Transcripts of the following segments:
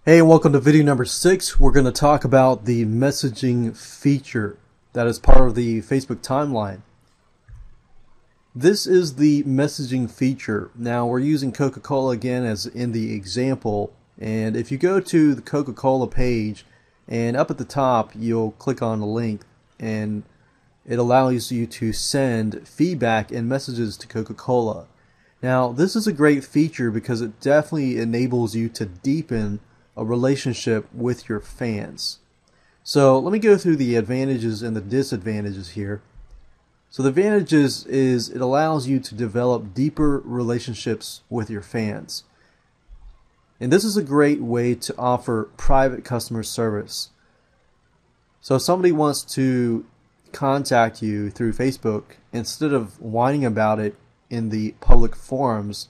Hey, and welcome to video number 6. We're going to talk about the messaging feature that is part of the Facebook timeline. This is the messaging feature. Now we're using Coca-Cola again as in the example, and if you go to the Coca-Cola page and up at the top you'll click on the link and it allows you to send feedback and messages to Coca-Cola. Now this is a great feature because it definitely enables you to deepen a relationship with your fans. So let me go through the advantages and the disadvantages here. So the advantages is it allows you to develop deeper relationships with your fans. And this is a great way to offer private customer service. So if somebody wants to contact you through Facebook, instead of whining about it in the public forums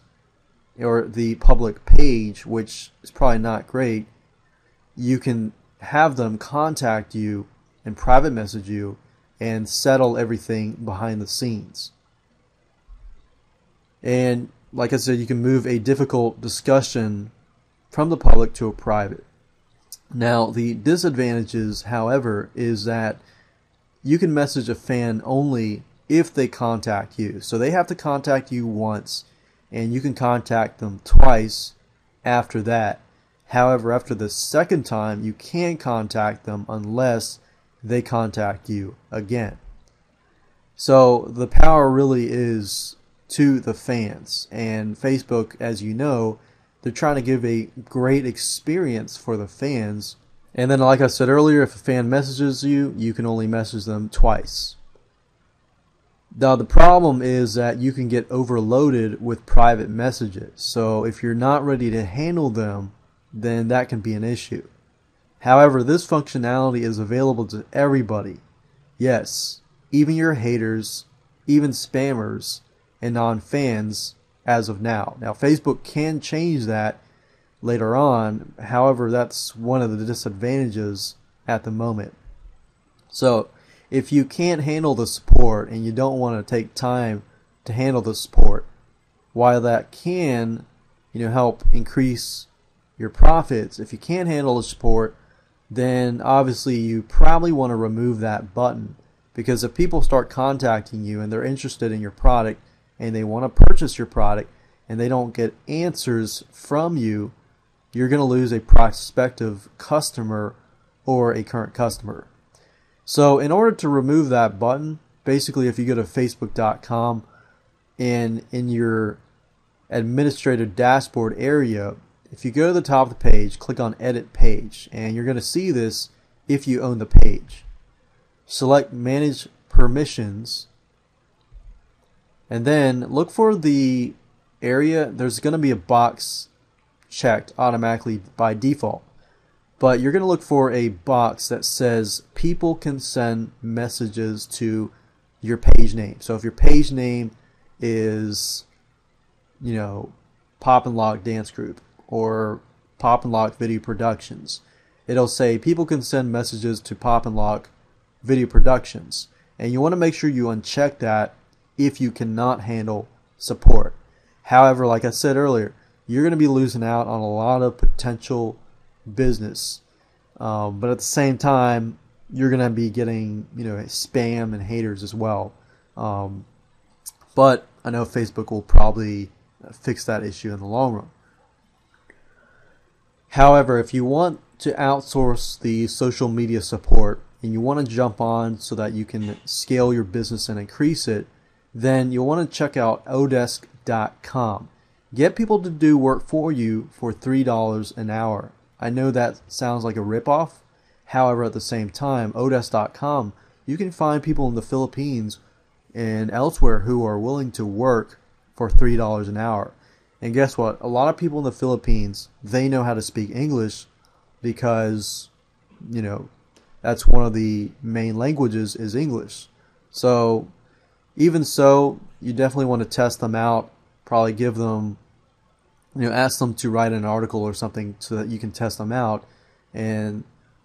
or the public page, which is probably not great, you can have them contact you and private message you and settle everything behind the scenes. And like I said, you can move a difficult discussion from the public to a private. Now the disadvantages, however, is that you can message a fan only if they contact you. So they have to contact you once, and you can contact them twice after that. However, after the second time, you can't contact them unless they contact you again. So the power really is to the fans. And Facebook, as you know, they're trying to give a great experience for the fans. And then, like I said earlier, if a fan messages you, you can only message them twice. Now the problem is that you can get overloaded with private messages. So if you're not ready to handle them, then that can be an issue. However, this functionality is available to everybody. Yes, even your haters, even spammers, and non-fans as of now. Now Facebook can change that later on. However, that's one of the disadvantages at the moment. So if you can't handle the support and you don't want to take time to handle the support, while that can, help increase your profits, if you can't handle the support, then obviously you probably want to remove that button. Because if people start contacting you and they're interested in your product and they want to purchase your product and they don't get answers from you, you're going to lose a prospective customer or a current customer. So in order to remove that button, basically if you go to facebook.com and in your administrative dashboard area, if you go to the top of the page, click on edit page, and you're going to see this if you own the page. Select manage permissions, and then look for the area. There's going to be a box checked automatically by default. But you're going to look for a box that says people can send messages to your page name. So if your page name is, Pop and Lock Dance Group or Pop and Lock Video Productions, it'll say people can send messages to Pop and Lock Video Productions. And you want to make sure you uncheck that if you cannot handle support. However, like I said earlier, you're going to be losing out on a lot of potential business, but at the same time you're going to be getting spam and haters as well, but I know Facebook will probably fix that issue in the long run. However, if you want to outsource the social media support and you want to jump on so that you can scale your business and increase it, then you'll want to check out odesk.com. Get people to do work for you for $3 an hour. I know that sounds like a ripoff. However, at the same time, Odesk.com, you can find people in the Philippines and elsewhere who are willing to work for $3 an hour. And guess what? A lot of people in the Philippines, they know how to speak English because, that's one of the main languages is English. So even so, you definitely want to test them out. Probably give them, ask them to write an article or something so that you can test them out,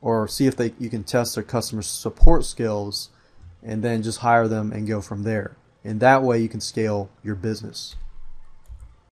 or see if you can test their customer support skills, and then just hire them and go from there. And that way you can scale your business.